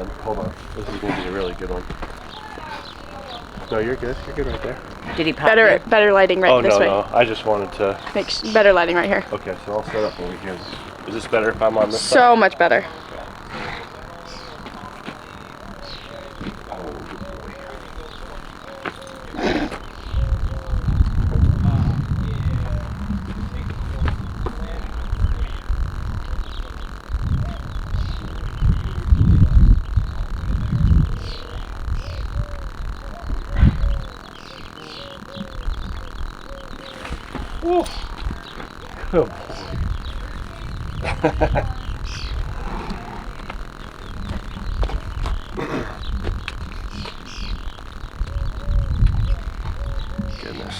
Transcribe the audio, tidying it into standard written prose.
Hold on. This is going to be a really good one. No, you're good. You're good right there. Did he pop you? Better lighting right this way. Oh, no. I just wanted to... Better lighting right here. Okay, so I'll set up over here. Is this better if I'm on this side? So much better. Oh, good boy. Ooh. Good boy. Goodness.